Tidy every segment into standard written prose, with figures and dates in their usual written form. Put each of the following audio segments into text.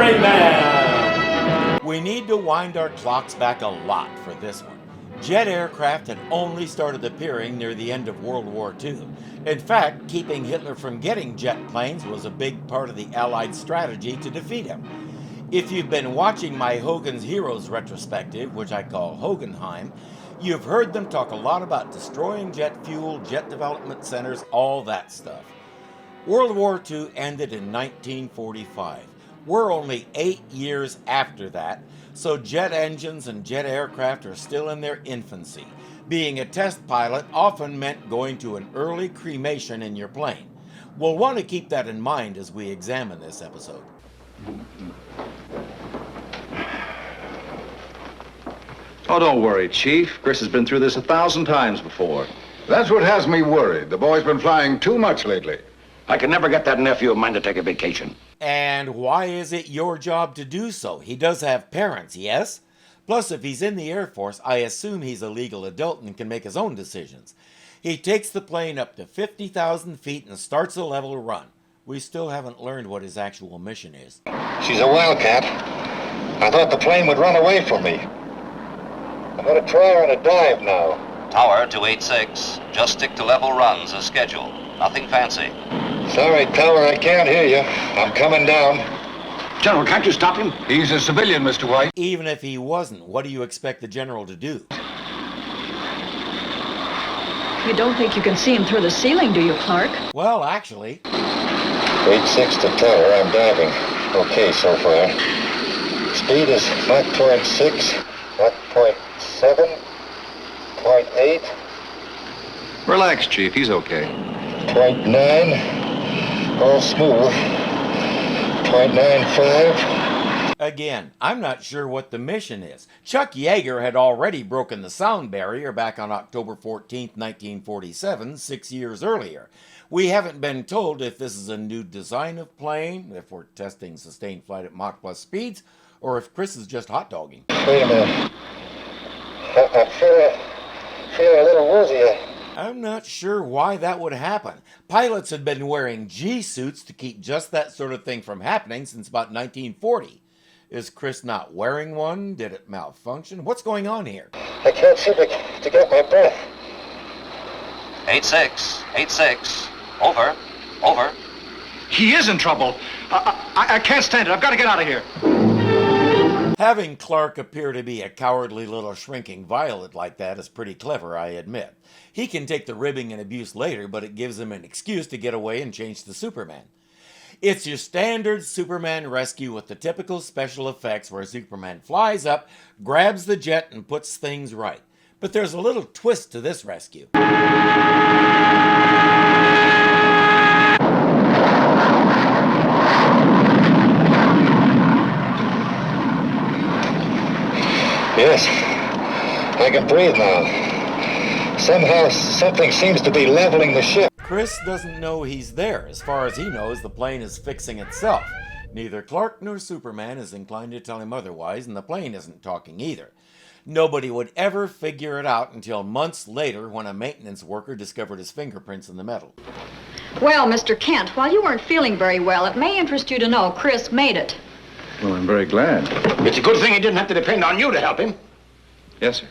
Irvingman! We need to wind our clocks back a lot for this one. Jet aircraft had only started appearing near the end of World War II. In fact, keeping Hitler from getting jet planes was a big part of the Allied strategy to defeat him. If you've been watching my Hogan's Heroes retrospective, which I call Hogenheim, you've heard them talk a lot about destroying jet fuel, jet development centers, all that stuff. World War II ended in 1945. We're only 8 years after that, so jet engines and jet aircraft are still in their infancy. Being a test pilot often meant going to an early cremation in your plane. We'll want to keep that in mind as we examine this episode. Oh, don't worry, Chief. Chris has been through this 1,000 times before. That's what has me worried. The boy's been flying too much lately. I can never get that nephew of mine to take a vacation. And why is it your job to do so? He does have parents, yes? Plus, if he's in the Air Force, I assume he's a legal adult and can make his own decisions. He takes the plane up to 50,000 feet and starts a level run. We still haven't learned what his actual mission is. She's a wildcat. I thought the plane would run away from me. I'm gonna try her on a dive now. Tower 286. Just stick to level runs as scheduled. Nothing fancy. Sorry, Tower, I can't hear you. I'm coming down. General, can't you stop him? He's a civilian, Mr. White. Even if he wasn't, what do you expect the general to do? You don't think you can see him through the ceiling, do you, Clark? Well, actually... 86 to Tower, I'm diving. Okay so far. Speed is Mach 0.6, Mach 0.7, 0.8, Relax, Chief. He's okay. 0.9, all smooth, 0.95. Again, I'm not sure what the mission is. Chuck Yeager had already broken the sound barrier back on October 14, 1947, 6 years earlier. We haven't been told if this is a new design of plane, if we're testing sustained flight at Mach plus speeds, or if Chris is just hot-dogging. Wait a minute. I'm feeling a little woozy. I'm not sure why that would happen. Pilots had been wearing G-suits to keep just that sort of thing from happening since about 1940. Is Chris not wearing one? Did it malfunction? What's going on here? I can't seem to get my breath. 86. 86. Over. Over. He is in trouble. I can't stand it. I've got to get out of here. Having Clark appear to be a cowardly little shrinking violet like that is pretty clever, I admit. He can take the ribbing and abuse later, but it gives him an excuse to get away and change to Superman. It's your standard Superman rescue with the typical special effects where Superman flies up, grabs the jet, and puts things right. But there's a little twist to this rescue. Yes, I can breathe now. Somehow, something seems to be leveling the ship. Chris doesn't know he's there. As far as he knows, the plane is fixing itself. Neither Clark nor Superman is inclined to tell him otherwise, and the plane isn't talking either. Nobody would ever figure it out until months later when a maintenance worker discovered his fingerprints in the metal. Well, Mr. Kent, while you weren't feeling very well, it may interest you to know Chris made it. Well, I'm very glad. It's a good thing he didn't have to depend on you to help him. Yes, sir.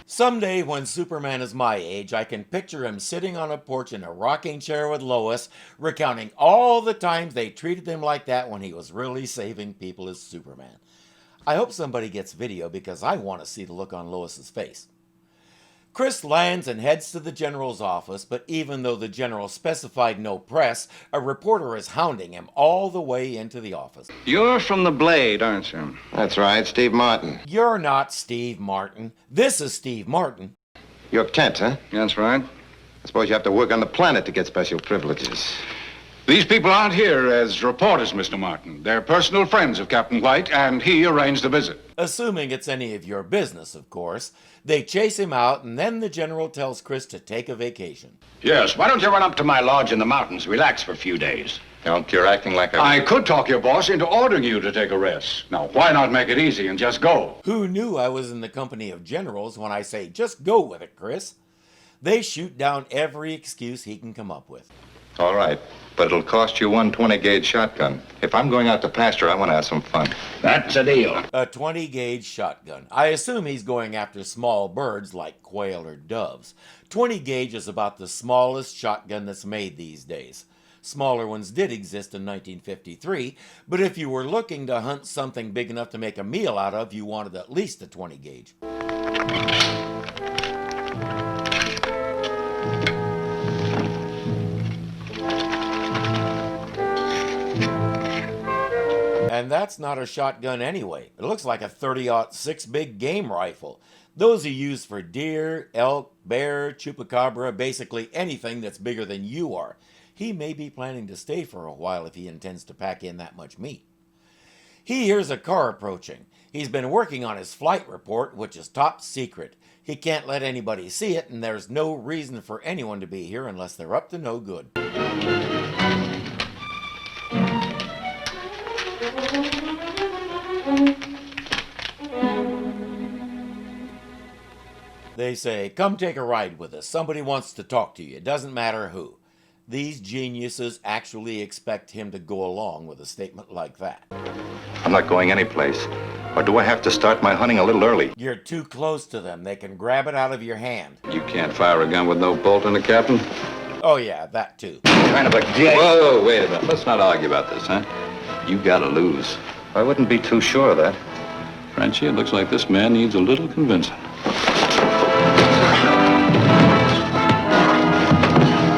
Someday when Superman is my age, I can picture him sitting on a porch in a rocking chair with Lois, recounting all the times they treated him like that when he was really saving people as Superman. I hope somebody gets video because I want to see the look on Lois's face. Chris lands and heads to the general's office, but even though the general specified no press, a reporter is hounding him all the way into the office. You're from the Blade, aren't you? That's right, Steve Martin. You're not Steve Martin. This is Steve Martin. You're Kent, huh? That's right. I suppose you have to work on the planet to get special privileges. These people aren't here as reporters, Mr. Martin. They're personal friends of Captain White, and he arranged the visit. Assuming it's any of your business, of course. They chase him out, and then the general tells Chris to take a vacation. Yes, why don't you run up to my lodge in the mountains, relax for a few days? You're acting like I could talk your boss into ordering you to take a rest. Now, why not make it easy and just go? Who knew I was in the company of generals when I say, just go with it, Chris? They shoot down every excuse he can come up with. All right, but it'll cost you one 20-gauge shotgun. If I'm going out to pasture, I want to have some fun. That's a deal. A 20-gauge shotgun. I assume he's going after small birds like quail or doves. 20-gauge is about the smallest shotgun that's made these days. Smaller ones did exist in 1953, but if you were looking to hunt something big enough to make a meal out of, you wanted at least a 20-gauge. And that's not a shotgun anyway. It looks like a 30-06 big game rifle. Those are used for deer, elk, bear, chupacabra, basically anything that's bigger than you are. He may be planning to stay for a while if he intends to pack in that much meat. He hears a car approaching. He's been working on his flight report, which is top secret. He can't let anybody see it, and there's no reason for anyone to be here unless they're up to no good. They say, "Come take a ride with us. Somebody wants to talk to you. It doesn't matter who." These geniuses actually expect him to go along with a statement like that. I'm not going anyplace. Or do I have to start my hunting a little early? You're too close to them. They can grab it out of your hand. You can't fire a gun with no bolt in it, Captain? Oh yeah, that too. Kind of a gay. Whoa, wait a minute. Let's not argue about this, huh? You gotta lose. I wouldn't be too sure of that. Frenchie, it looks like this man needs a little convincing.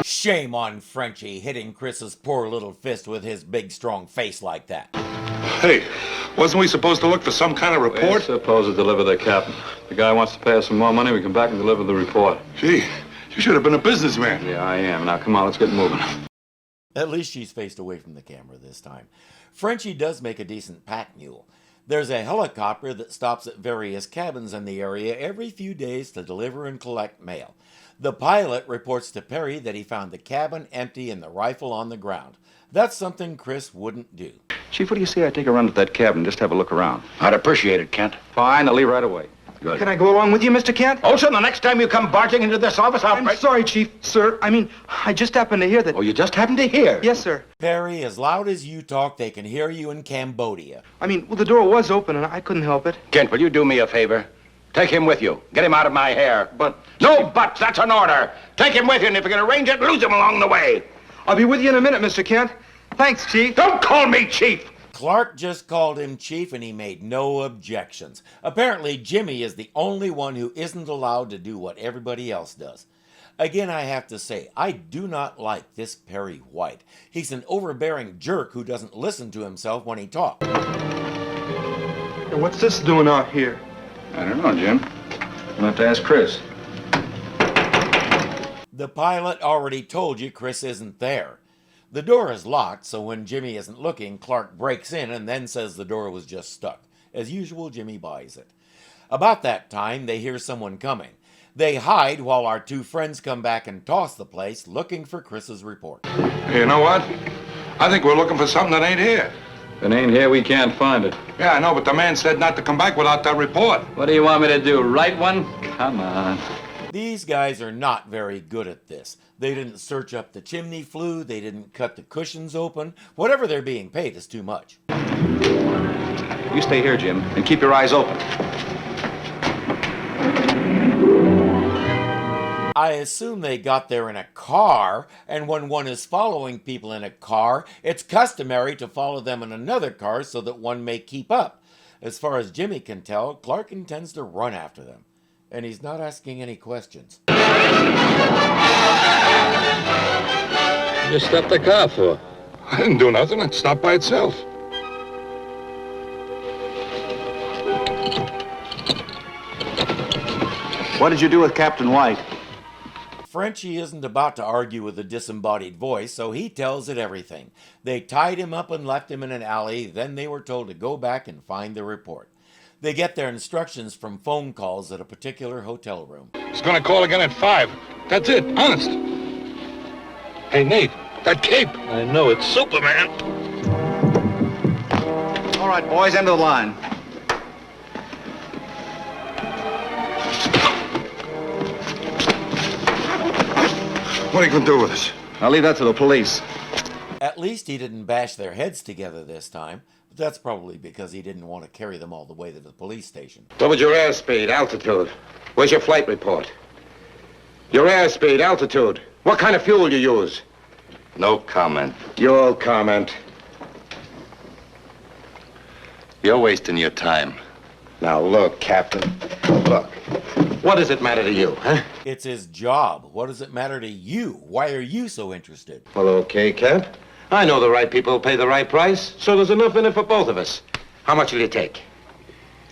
Shame on Frenchie hitting Chris's poor little fist with his big strong face like that. Hey, wasn't we supposed to look for some kind of We're report? supposed to deliver the captain. The guy wants to pay us some more money. We come back and deliver the report. Gee, you should have been a businessman. Yeah, I am. Now, come on, let's get moving. At least she's faced away from the camera this time. Frenchie does make a decent pack mule. There's a helicopter that stops at various cabins in the area every few days to deliver and collect mail. The pilot reports to Perry that he found the cabin empty and the rifle on the ground. That's something Chris wouldn't do. Chief, what do you say I take a run at that cabin, just have a look around? I'd appreciate it, Kent. Fine, I'll leave right away. Good. Can I go along with you, Mr. Kent? Olson, the next time you come barging into this office, I'll... I'm sorry, Chief. Sir, I just happened to hear that... Oh, you just happened to hear? Yes, sir. Perry, as loud as you talk, they can hear you in Cambodia. The door was open and I couldn't help it. Kent, will you do me a favor? Take him with you. Get him out of my hair. But... No buts, that's an order. Take him with you, and if you can arrange it, lose him along the way. I'll be with you in a minute, Mr. Kent. Thanks, Chief. Don't call me Chief. Clark just called him chief and he made no objections. Apparently, Jimmy is the only one who isn't allowed to do what everybody else does. Again, I have to say, I do not like this Perry White. He's an overbearing jerk who doesn't listen to himself when he talks. And what's this doing out here? I don't know, Jim. You'll have to ask Chris. The pilot already told you Chris isn't there. The door is locked, so when Jimmy isn't looking, Clark breaks in and then says the door was just stuck. As usual, Jimmy buys it. About that time, they hear someone coming. They hide while our two friends come back and toss the place, looking for Chris's report. Hey, you know what? I think we're looking for something that ain't here. If it ain't here, we can't find it. Yeah, I know, but the man said not to come back without that report. What do you want me to do, write one? Come on. These guys are not very good at this. They didn't search up the chimney flue, they didn't cut the cushions open. Whatever they're being paid is too much. You stay here, Jim, and keep your eyes open. I assume they got there in a car, and when one is following people in a car, it's customary to follow them in another car so that one may keep up. As far as Jimmy can tell, Clark intends to run after them. And he's not asking any questions. You stopped the car for? I didn't do nothing. It stopped by itself. What did you do with Captain White? Frenchie isn't about to argue with a disembodied voice, so he tells it everything. They tied him up and left him in an alley, then they were told to go back and find the report. They get their instructions from phone calls at a particular hotel room. He's gonna call again at 5. That's it, honest. Hey, Nate, that cape. I know, it's Superman. All right, boys, end of the line. What are you gonna do with us? I'll leave that to the police. At least he didn't bash their heads together this time, but that's probably because he didn't want to carry them all the way to the police station. What was your airspeed, altitude? Where's your flight report? Your airspeed, altitude. What kind of fuel you use? No comment. You'll comment. You're wasting your time. Now look, Captain. Look. What does it matter to you, huh? It's his job. What does it matter to you? Why are you so interested? Well, okay, Cap. I know the right people pay the right price, so there's enough in it for both of us. How much will you take?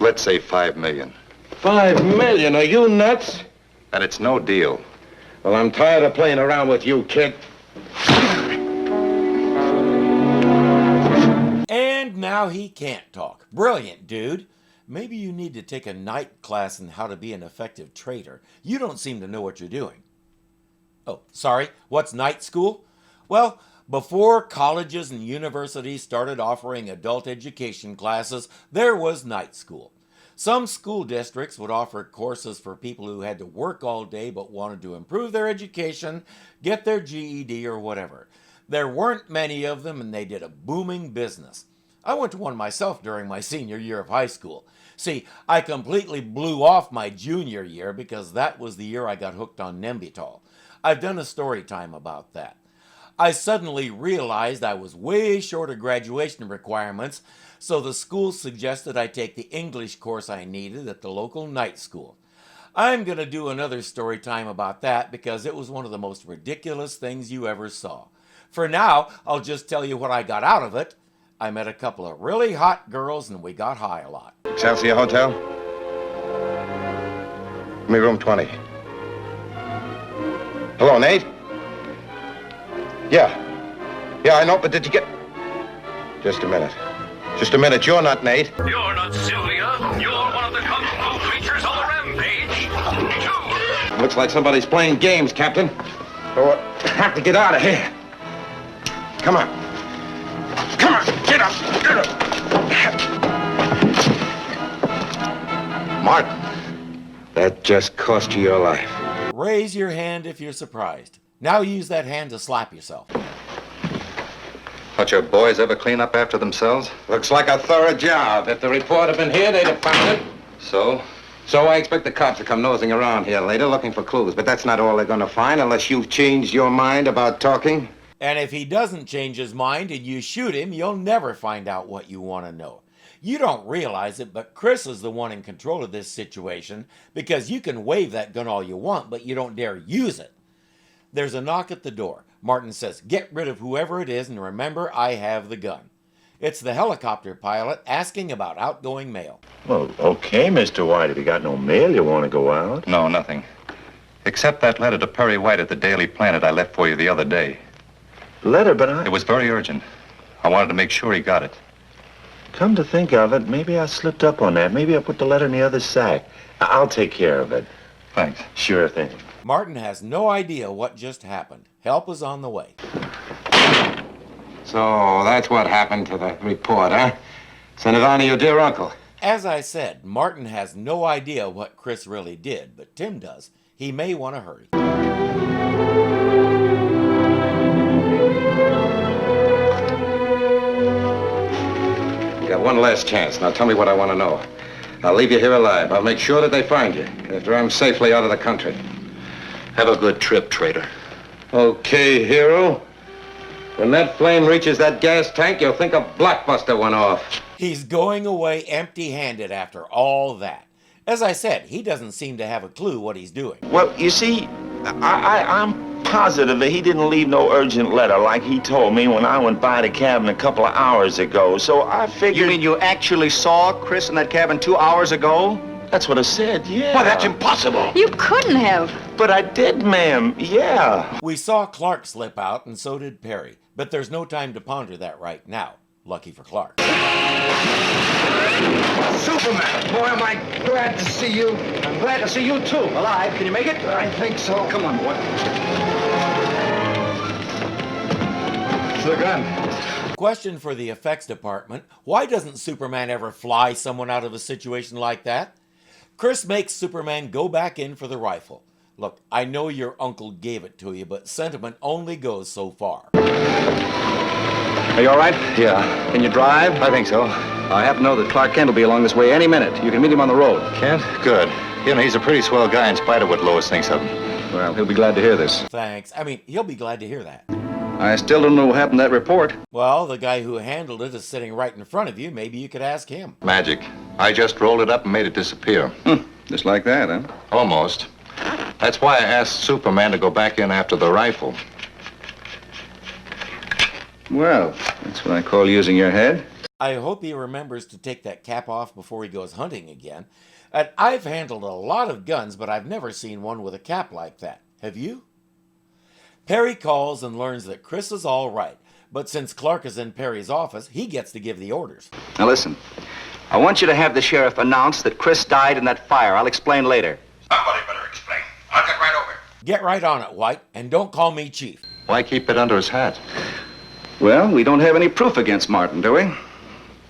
Let's say $5 million. $5 million? Are you nuts? And it's no deal. Well, I'm tired of playing around with you, kid. And now he can't talk. Brilliant, dude. Maybe you need to take a night class in how to be an effective trader. You don't seem to know what you're doing. Oh, sorry, what's night school? Well, before colleges and universities started offering adult education classes, there was night school. Some school districts would offer courses for people who had to work all day but wanted to improve their education, get their GED or whatever. There weren't many of them and they did a booming business. I went to one myself during my senior year of high school. See, I completely blew off my junior year because that was the year I got hooked on Nembutal. I've done a story time about that. I suddenly realized I was way short of graduation requirements, so the school suggested I take the English course I needed at the local night school. I'm going to do another story time about that because it was one of the most ridiculous things you ever saw. For now, I'll just tell you what I got out of it. I met a couple of really hot girls and we got high a lot. Excelsior Hotel? Give me room 20. Hello, Nate? Yeah, I know, but did you get... Just a minute. You're not Nate. You're not Sylvia. You're one of the kung fu creatures on the rampage. Looks like somebody's playing games, Captain. So I have to get out of here. Come on. Get up. Martin, that just cost you your life. Raise your hand if you're surprised. Now use that hand to slap yourself. Don't your boys ever clean up after themselves? Looks like a thorough job. If the report had been here, they'd have found it. So? So I expect the cops to come nosing around here later looking for clues, but that's not all they're gonna find unless you've changed your mind about talking. And if he doesn't change his mind and you shoot him, you'll never find out what you want to know. You don't realize it, but Chris is the one in control of this situation because you can wave that gun all you want, but you don't dare use it. There's a knock at the door. Martin says, "Get rid of whoever it is and remember I have the gun." It's the helicopter pilot asking about outgoing mail. Well, okay, Mr. White. If you got no mail, you want to go out? No, nothing. Except that letter to Perry White at the Daily Planet I left for you the other day. Letter, but It was very urgent. I wanted to make sure he got it. Come to think of it, maybe I slipped up on that. Maybe I put the letter in the other sack. I'll take care of it. Thanks. Sure thing. Martin has no idea what just happened. Help is on the way. So that's what happened to the report, huh? Send it on to your dear uncle. As I said, Martin has no idea what Chris really did, but Tim does. He may want to hurry. You got one last chance. Now tell me what I want to know. I'll leave you here alive. I'll make sure that they find you after I'm safely out of the country. Have a good trip, trader. Okay, hero. When that flame reaches that gas tank, you'll think a blockbuster went off. He's going away empty-handed after all that. As I said, he doesn't seem to have a clue what he's doing. Well, you see, I'm positive that he didn't leave no urgent letter like he told me when I went by the cabin a couple of hours ago. So I figured... You mean you actually saw Chris in that cabin 2 hours ago? That's what I said, yeah. Well, that's impossible. You couldn't have. But I did, ma'am, yeah. We saw Clark slip out, and so did Perry. But there's no time to ponder that right now. Lucky for Clark. Superman! Boy, am I glad to see you. I'm glad to see you, too. Alive. Can you make it? I think so. Come on, boy. It's the gun. Question for the effects department. Why doesn't Superman ever fly someone out of a situation like that? Chris makes Superman go back in for the rifle. Look, I know your uncle gave it to you, but sentiment only goes so far. Are you all right? Yeah. Can you drive? I think so. I happen to know that Clark Kent will be along this way any minute. You can meet him on the road. Kent? Good. You know, he's a pretty swell guy in spite of what Lois thinks of him. Well, he'll be glad to hear this. Thanks. I mean, he'll be glad to hear that. I still don't know what happened to that report. Well, the guy who handled it is sitting right in front of you. Maybe you could ask him. Magic. I just rolled it up and made it disappear. Just like that, huh? Almost. That's why I asked Superman to go back in after the rifle. Well, that's what I call using your head. I hope he remembers to take that cap off before he goes hunting again. And I've handled a lot of guns, but I've never seen one with a cap like that. Have you? Perry calls and learns that Chris is all right, but since Clark is in Perry's office, he gets to give the orders. Now listen, I want you to have the sheriff announce that Chris died in that fire. I'll explain later. Somebody better explain. I'll get right over. Get right on it, White, and don't call me Chief. Why keep it under his hat? Well, we don't have any proof against Martin, do we?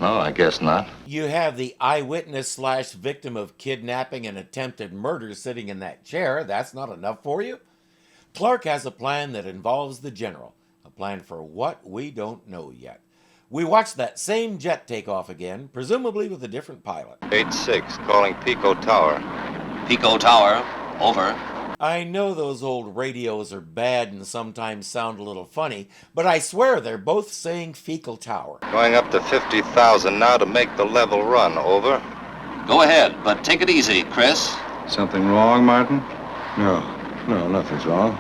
No, I guess not. You have the eyewitness/victim of kidnapping and attempted murder sitting in that chair. That's not enough for you? Clark has a plan that involves the general. A plan for what we don't know yet. We watched that same jet take off again, presumably with a different pilot. 8-6, calling Pico Tower. Pico Tower, over. I know those old radios are bad and sometimes sound a little funny, but I swear they're both saying Fecal Tower. Going up to 50,000 now to make the level run, over. Go ahead, but take it easy, Chris. Something wrong, Martin? No, nothing's wrong.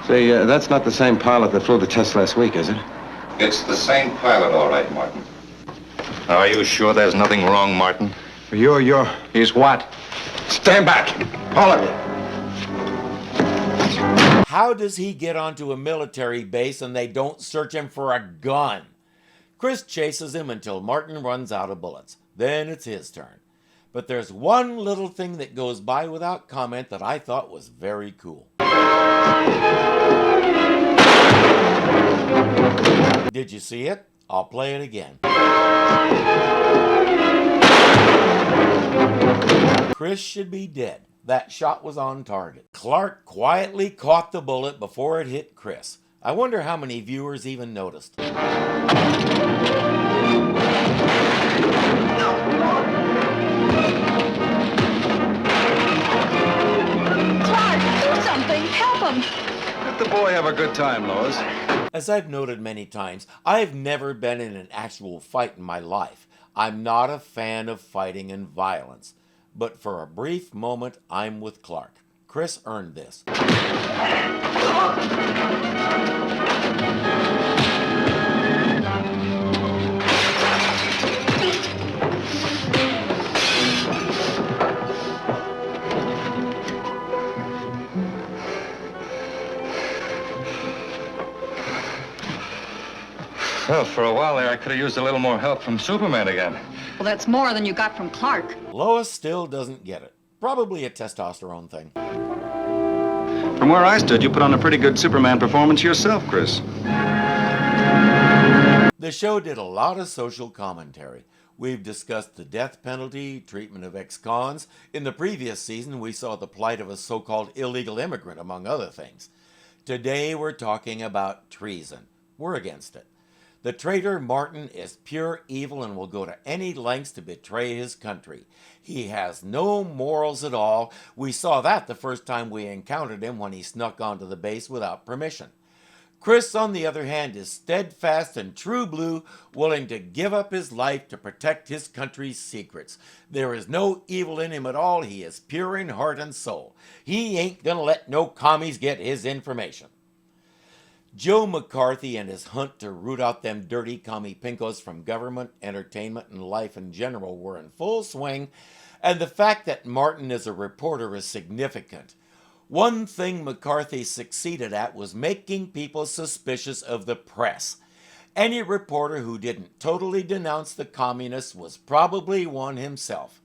Say, that's not the same pilot that flew the test last week, is it? It's the same pilot, all right, Martin. Are you sure there's nothing wrong, Martin? You're... He's what? Stand back! All of you! How does he get onto a military base and they don't search him for a gun? Chris chases him until Martin runs out of bullets. Then it's his turn. But there's one little thing that goes by without comment that I thought was very cool. Did you see it? I'll play it again. Chris should be dead. That shot was on target. Clark quietly caught the bullet before it hit Chris. I wonder how many viewers even noticed. Clark, do something. Help him. Let the boy have a good time, Lois. As I've noted many times, I've never been in an actual fight in my life. I'm not a fan of fighting and violence. But for a brief moment, I'm with Clark. Chris earned this. Well, for a while there, I could have used a little more help from Superman again. Well, that's more than you got from Clark. Lois still doesn't get it. Probably a testosterone thing. From where I stood, you put on a pretty good Superman performance yourself, Chris. The show did a lot of social commentary. We've discussed the death penalty, treatment of ex-cons. In the previous season, we saw the plight of a so-called illegal immigrant, among other things. Today, we're talking about treason. We're against it. The traitor Martin is pure evil and will go to any lengths to betray his country. He has no morals at all. We saw that the first time we encountered him when he snuck onto the base without permission. Chris, on the other hand, is steadfast and true blue, willing to give up his life to protect his country's secrets. There is no evil in him at all. He is pure in heart and soul. He ain't gonna let no commies get his information. Joe McCarthy and his hunt to root out them dirty commie pinkos from government, entertainment, and life in general were in full swing, and the fact that Martin is a reporter is significant. One thing McCarthy succeeded at was making people suspicious of the press. Any reporter who didn't totally denounce the communists was probably one himself.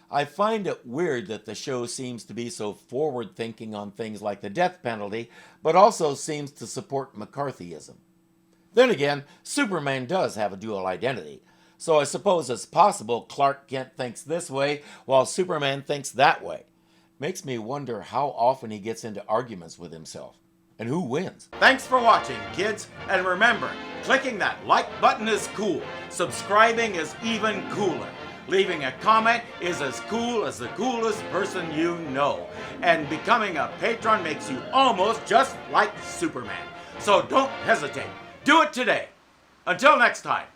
I find it weird that the show seems to be so forward-thinking on things like the death penalty, but also seems to support McCarthyism. Then again, Superman does have a dual identity, so I suppose it's possible Clark Kent thinks this way while Superman thinks that way. Makes me wonder how often he gets into arguments with himself. And who wins? Thanks for watching, kids. And remember, clicking that like button is cool. Subscribing is even cooler. Leaving a comment is as cool as the coolest person you know. And becoming a patron makes you almost just like Superman. So don't hesitate. Do it today. Until next time.